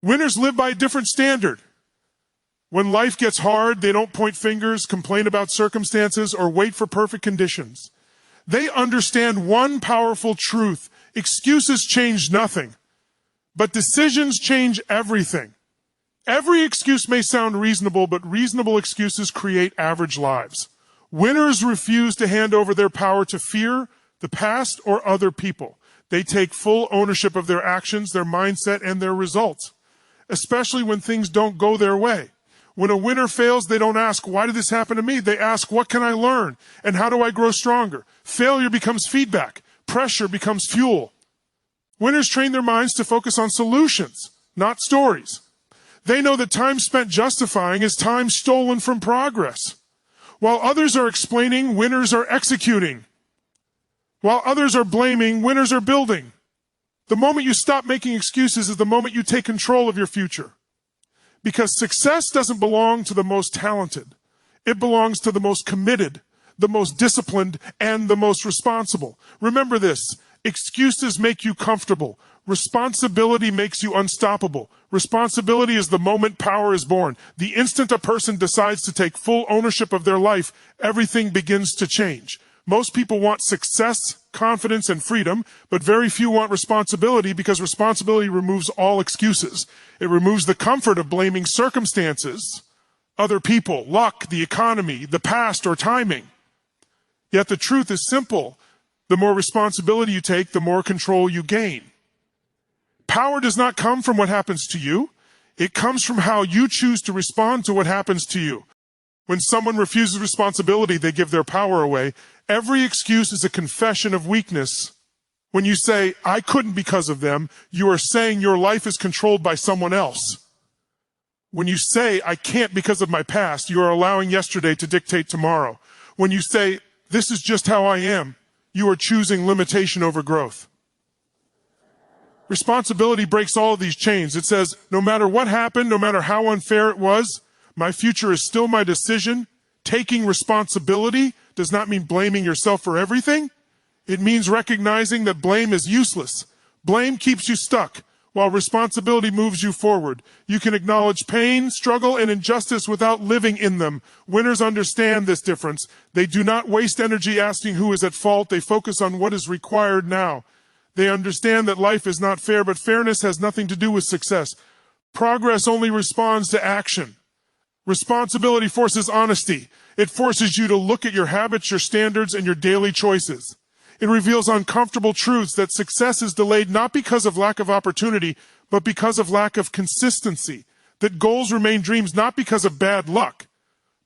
Winners live by a different standard. When life gets hard, they don't point fingers, complain about circumstances, or wait for perfect conditions. They understand one powerful truth. Excuses change nothing, but decisions change everything. Every excuse may sound reasonable, but reasonable excuses create average lives. Winners refuse to hand over their power to fear, the past, or other people. They take full ownership of their actions, their mindset, and their results, especially when things don't go their way. When a winner fails, they don't ask, why did this happen to me? They ask, what can I learn? And how do I grow stronger? Failure becomes feedback. Pressure becomes fuel. Winners train their minds to focus on solutions, not stories. They know that time spent justifying is time stolen from progress. While others are explaining, winners are executing. While others are blaming, winners are building. The moment you stop making excuses is the moment you take control of your future. Because success doesn't belong to the most talented. It belongs to the most committed, the most disciplined, and the most responsible. Remember this, excuses make you comfortable. Responsibility makes you unstoppable. Responsibility is the moment power is born. The instant a person decides to take full ownership of their life, everything begins to change. Most people want success, confidence, and freedom, but very few want responsibility because responsibility removes all excuses. It removes the comfort of blaming circumstances, other people, luck, the economy, the past, or timing. Yet the truth is simple. The more responsibility you take, the more control you gain. Power does not come from what happens to you. It comes from how you choose to respond to what happens to you. When someone refuses responsibility, they give their power away. Every excuse is a confession of weakness. When you say, I couldn't because of them, you are saying your life is controlled by someone else. When you say, I can't because of my past, you are allowing yesterday to dictate tomorrow. When you say, this is just how I am, you are choosing limitation over growth. Responsibility breaks all of these chains. It says, no matter what happened, no matter how unfair it was, my future is still my decision. Taking responsibility does not mean blaming yourself for everything. It means recognizing that blame is useless. Blame keeps you stuck, while responsibility moves you forward. You can acknowledge pain, struggle, and injustice without living in them. Winners understand this difference. They do not waste energy asking who is at fault. They focus on what is required now. They understand that life is not fair, but fairness has nothing to do with success. Progress only responds to action. Responsibility forces honesty. It forces you to look at your habits, your standards, and your daily choices. It reveals uncomfortable truths that success is delayed not because of lack of opportunity, but because of lack of consistency. That goals remain dreams not because of bad luck,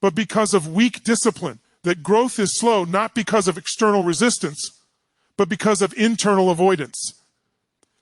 but because of weak discipline. That growth is slow not because of external resistance, but because of internal avoidance.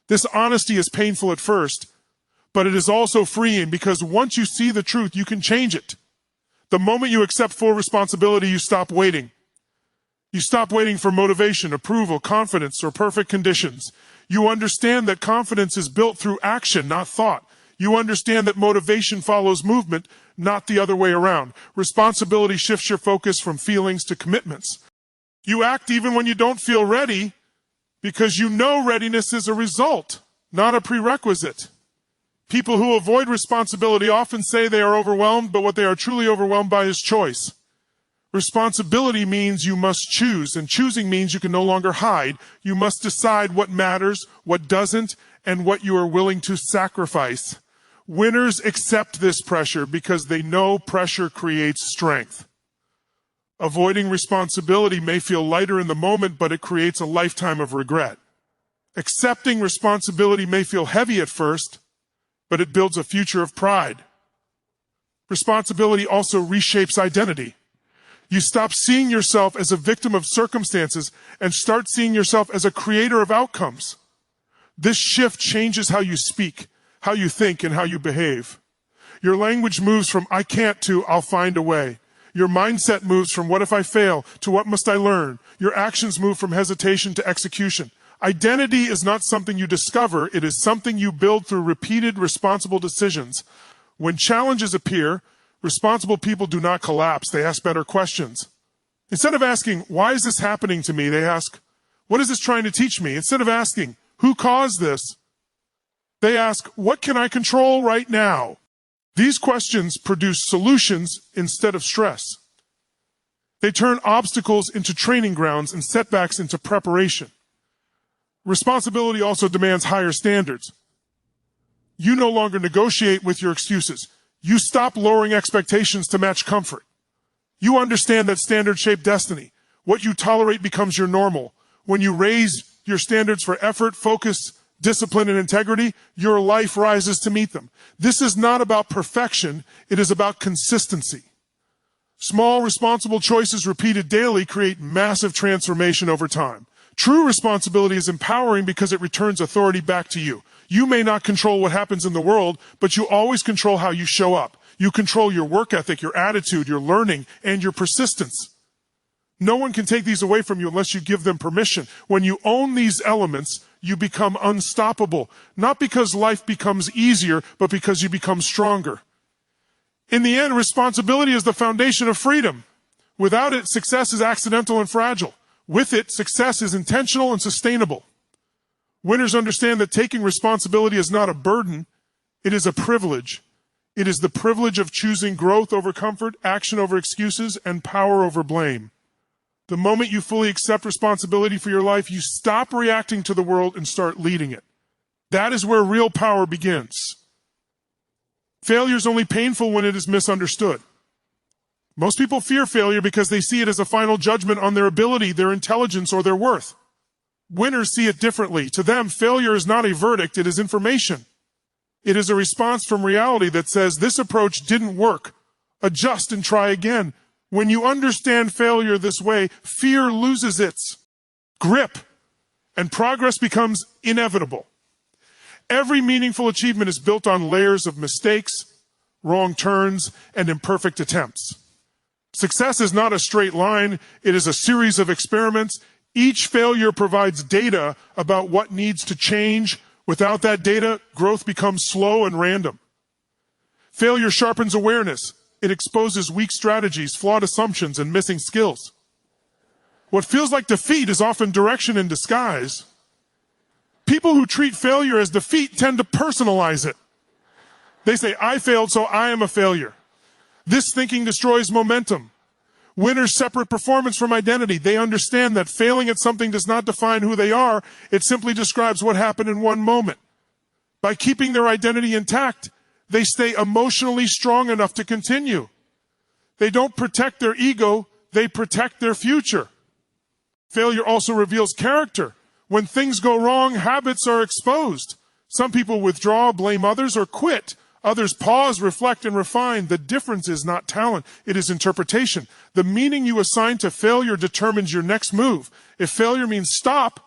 This honesty is painful at first, but it is also freeing because once you see the truth, you can change it. The moment you accept full responsibility, you stop waiting. You stop waiting for motivation, approval, confidence, or perfect conditions. You understand that confidence is built through action, not thought. You understand that motivation follows movement, not the other way around. Responsibility shifts your focus from feelings to commitments. You act even when you don't feel ready because you know readiness is a result, not a prerequisite. People who avoid responsibility often say they are overwhelmed, but what they are truly overwhelmed by is choice. Responsibility means you must choose, and choosing means you can no longer hide. You must decide what matters, what doesn't, and what you are willing to sacrifice. Winners accept this pressure because they know pressure creates strength. Avoiding responsibility may feel lighter in the moment, but it creates a lifetime of regret. Accepting responsibility may feel heavy at first, but it builds a future of pride. Responsibility also reshapes identity. You stop seeing yourself as a victim of circumstances and start seeing yourself as a creator of outcomes. This shift changes how you speak, how you think, and how you behave. Your language moves from I can't to I'll find a way. Your mindset moves from what if I fail to what must I learn. Your actions move from hesitation to execution. Identity is not something you discover. It is something you build through repeated responsible decisions. When challenges appear, responsible people do not collapse. They ask better questions. Instead of asking, why is this happening to me? They ask, what is this trying to teach me? Instead of asking, who caused this? They ask, what can I control right now? These questions produce solutions instead of stress. They turn obstacles into training grounds and setbacks into preparation. Responsibility also demands higher standards. You no longer negotiate with your excuses. You stop lowering expectations to match comfort. You understand that standards shape destiny. What you tolerate becomes your normal. When you raise your standards for effort, focus, discipline, and integrity, your life rises to meet them. This is not about perfection. It is about consistency. Small, responsible choices repeated daily create massive transformation over time. True responsibility is empowering because it returns authority back to you. You may not control what happens in the world, but you always control how you show up. You control your work ethic, your attitude, your learning, and your persistence. No one can take these away from you unless you give them permission. When you own these elements, you become unstoppable, not because life becomes easier, but because you become stronger. In the end, responsibility is the foundation of freedom. Without it, success is accidental and fragile. With it, success is intentional and sustainable. Winners understand that taking responsibility is not a burden, it is a privilege. It is the privilege of choosing growth over comfort, action over excuses, and power over blame. The moment you fully accept responsibility for your life, you stop reacting to the world and start leading it. That is where real power begins. Failure is only painful when it is misunderstood. Most people fear failure because they see it as a final judgment on their ability, their intelligence, or their worth. Winners see it differently. To them, failure is not a verdict, it is information. It is a response from reality that says, this approach didn't work. Adjust and try again. When you understand failure this way, fear loses its grip, and progress becomes inevitable. Every meaningful achievement is built on layers of mistakes, wrong turns, and imperfect attempts. Success is not a straight line, it is a series of experiments. Each failure provides data about what needs to change. Without that data, growth becomes slow and random. Failure sharpens awareness. It exposes weak strategies, flawed assumptions, and missing skills. What feels like defeat is often direction in disguise. People who treat failure as defeat tend to personalize it. They say, I failed, so I am a failure. This thinking destroys momentum. Winners separate performance from identity. They understand that failing at something does not define who they are. It simply describes what happened in one moment. By keeping their identity intact, they stay emotionally strong enough to continue. They don't protect their ego, they protect their future. Failure also reveals character. When things go wrong, habits are exposed. Some people withdraw, blame others, or quit. Others pause, reflect, and refine. The difference is not talent, it is interpretation. The meaning you assign to failure determines your next move. If failure means stop,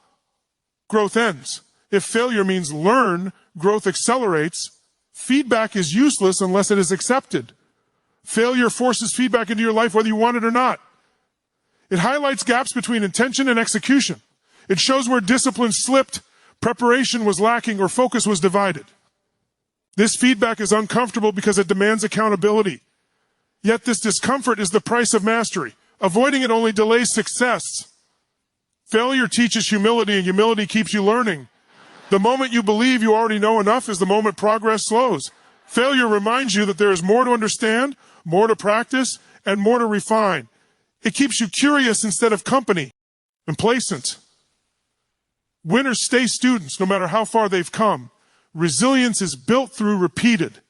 growth ends. If failure means learn, growth accelerates. Feedback is useless unless it is accepted. Failure forces feedback into your life whether you want it or not. It highlights gaps between intention and execution. It shows where discipline slipped, preparation was lacking, or focus was divided. This feedback is uncomfortable because it demands accountability. Yet this discomfort is the price of mastery. Avoiding it only delays success. Failure teaches humility, and humility keeps you learning. The moment you believe you already know enough is the moment progress slows. Failure reminds you that there is more to understand, more to practice, and more to refine. It keeps you curious instead of company, complacent. Winners stay students no matter how far they've come. Resilience is built through repeated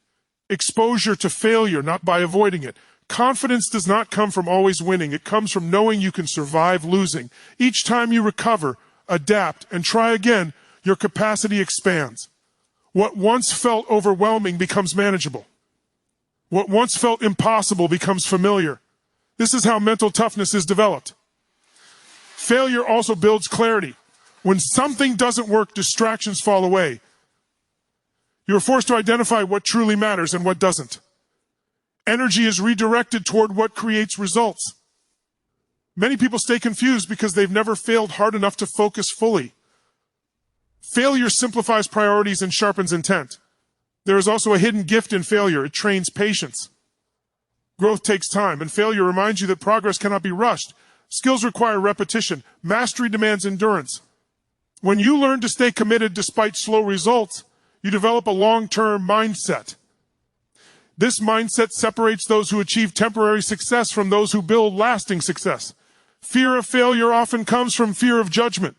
exposure to failure, not by avoiding it. Confidence does not come from always winning. It comes from knowing you can survive losing. Each time you recover, adapt, and try again, your capacity expands. What once felt overwhelming becomes manageable. What once felt impossible becomes familiar. This is how mental toughness is developed. Failure also builds clarity. When something doesn't work, distractions fall away. You're forced to identify what truly matters and what doesn't. Energy is redirected toward what creates results. Many people stay confused because they've never failed hard enough to focus fully. Failure simplifies priorities and sharpens intent. There is also a hidden gift in failure. It trains patience. Growth takes time, and failure reminds you that progress cannot be rushed. Skills require repetition. Mastery demands endurance. When you learn to stay committed despite slow results, You develop a long-term mindset. This mindset separates those who achieve temporary success from those who build lasting success. Fear of failure often comes from fear of judgment.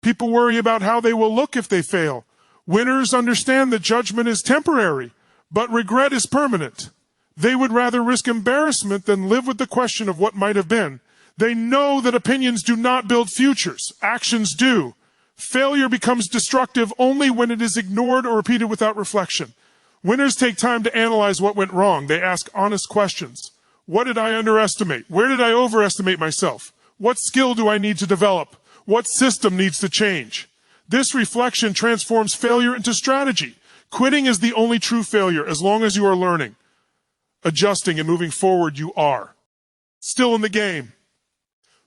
People worry about how they will look if they fail. Winners understand that judgment is temporary, but regret is permanent. They would rather risk embarrassment than live with the question of what might have been. They know that opinions do not build futures. Actions do. Failure becomes destructive only when it is ignored or repeated without reflection. Winners take time to analyze what went wrong. They ask honest questions. What did I underestimate? Where did I overestimate myself? What skill do I need to develop? What system needs to change? This reflection transforms failure into strategy. Quitting is the only true failure. As long as you are learning, adjusting, and moving forward, you are still in the game.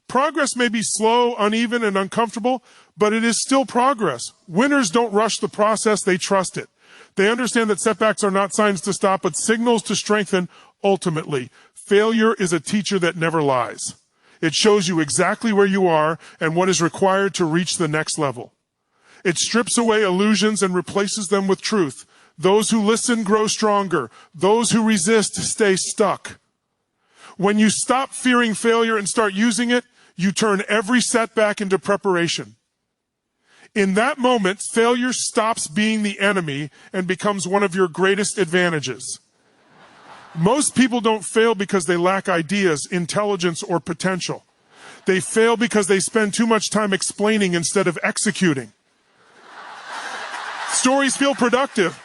Progress may be slow, uneven, and uncomfortable, but it is still progress. Winners don't rush the process, they trust it. They understand that setbacks are not signs to stop, but signals to strengthen. Ultimately, failure is a teacher that never lies. It shows you exactly where you are and what is required to reach the next level. It strips away illusions and replaces them with truth. Those who listen grow stronger. Those who resist stay stuck. When you stop fearing failure and start using it, you turn every setback into preparation. In that moment, failure stops being the enemy and becomes one of your greatest advantages. Most people don't fail because they lack ideas, intelligence, or potential. They fail because they spend too much time explaining instead of executing. Stories feel productive,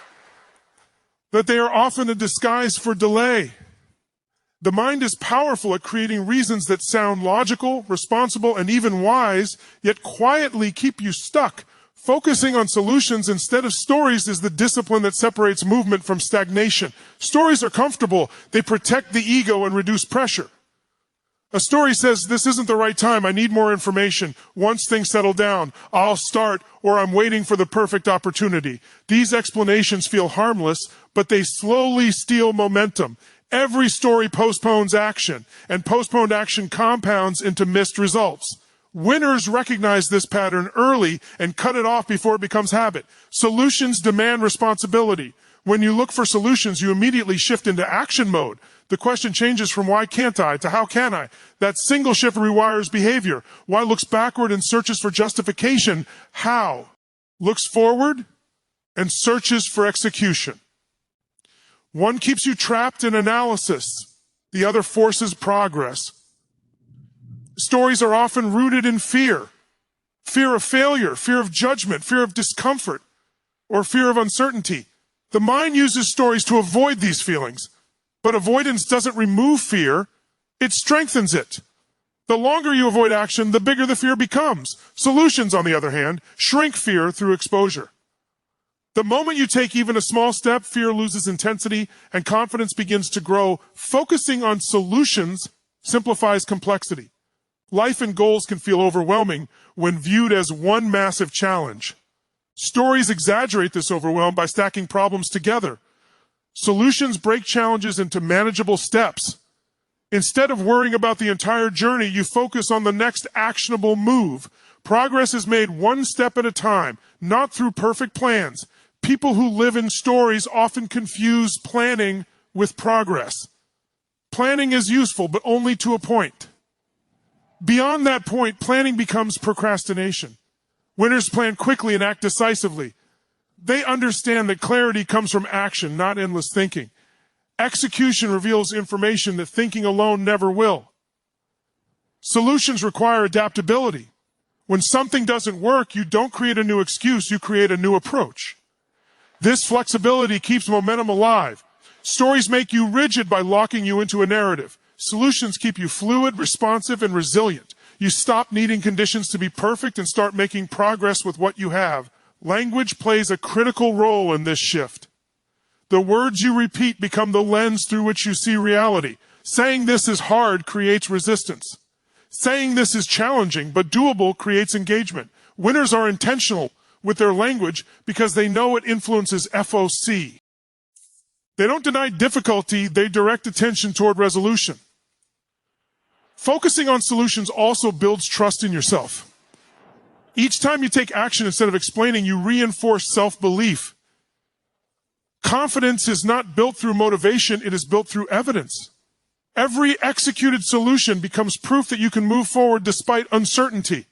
but they are often a disguise for delay. The mind is powerful at creating reasons that sound logical, responsible, and even wise, yet quietly keep you stuck. Focusing on solutions instead of stories is the discipline that separates movement from stagnation. Stories are comfortable. They protect the ego and reduce pressure. A story says, this isn't the right time. I need more information. Once things settle down, I'll start, or I'm waiting for the perfect opportunity. These explanations feel harmless, but they slowly steal momentum. Every story postpones action, and postponed action compounds into missed results. Winners recognize this pattern early and cut it off before it becomes habit. Solutions demand responsibility. When you look for solutions, you immediately shift into action mode. The question changes from why can't I to how can I? That single shift rewires behavior. Why looks backward and searches for justification. How looks forward and searches for execution. One keeps you trapped in analysis. The other forces progress. Stories are often rooted in fear. Fear of failure, fear of judgment, fear of discomfort, or fear of uncertainty. The mind uses stories to avoid these feelings, but avoidance doesn't remove fear, it strengthens it. The longer you avoid action, the bigger the fear becomes. Solutions, on the other hand, shrink fear through exposure. The moment you take even a small step, fear loses intensity and confidence begins to grow. Focusing on solutions simplifies complexity. Life and goals can feel overwhelming when viewed as one massive challenge. Stories exaggerate this overwhelm by stacking problems together. Solutions break challenges into manageable steps. Instead of worrying about the entire journey, you focus on the next actionable move. Progress is made one step at a time, not through perfect plans. People who live in stories often confuse planning with progress. Planning is useful, but only to a point. Beyond that point, planning becomes procrastination. Winners plan quickly and act decisively. They understand that clarity comes from action, not endless thinking. Execution reveals information that thinking alone never will. Solutions require adaptability. When something doesn't work, you don't create a new excuse, you create a new approach. This flexibility keeps momentum alive. Stories make you rigid by locking you into a narrative. Solutions keep you fluid, responsive, and resilient. You stop needing conditions to be perfect and start making progress with what you have. Language plays a critical role in this shift. The words you repeat become the lens through which you see reality. Saying this is hard creates resistance. Saying this is challenging but doable creates engagement. Winners are intentional with their language because they know it influences FOC. They don't deny difficulty, they direct attention toward resolution. Focusing on solutions also builds trust in yourself. Each time you take action instead of explaining, you reinforce self-belief. Confidence is not built through motivation, it is built through evidence. Every executed solution becomes proof that you can move forward despite uncertainty.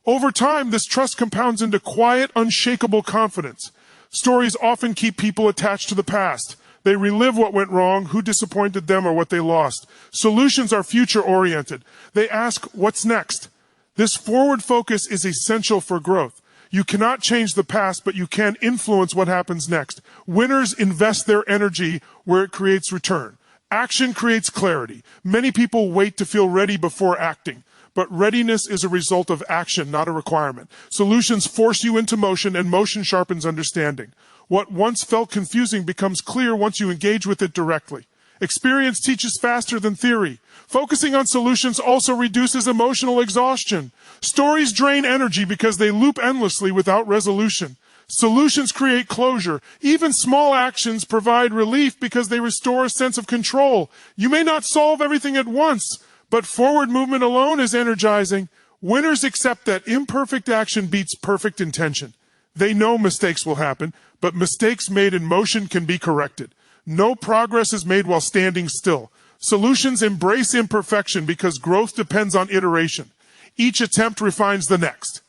Over time, this trust compounds into quiet, unshakable confidence. Stories often keep people attached to the past. They relive what went wrong, who disappointed them, or what they lost. Solutions are future-oriented. They ask, what's next? This forward focus is essential for growth. You cannot change the past, but you can influence what happens next. Winners invest their energy where it creates return. Action creates clarity. Many people wait to feel ready before acting. But readiness is a result of action, not a requirement. Solutions force you into motion, and motion sharpens understanding. What once felt confusing becomes clear once you engage with it directly. Experience teaches faster than theory. Focusing on solutions also reduces emotional exhaustion. Stories drain energy because they loop endlessly without resolution. Solutions create closure. Even small actions provide relief because they restore a sense of control. You may not solve everything at once, but forward movement alone is energizing. Winners accept that imperfect action beats perfect intention. They know mistakes will happen, but mistakes made in motion can be corrected. No progress is made while standing still. Solutions embrace imperfection because growth depends on iteration. Each attempt refines the next.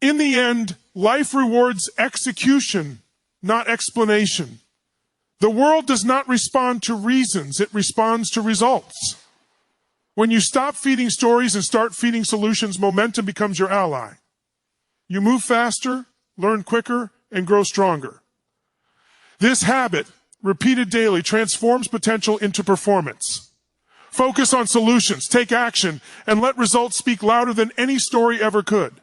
In the end, life rewards execution, not explanation. The world does not respond to reasons, it responds to results. When you stop feeding stories and start feeding solutions, momentum becomes your ally. You move faster, learn quicker, and grow stronger. This habit, repeated daily, transforms potential into performance. Focus on solutions, take action, and let results speak louder than any story ever could.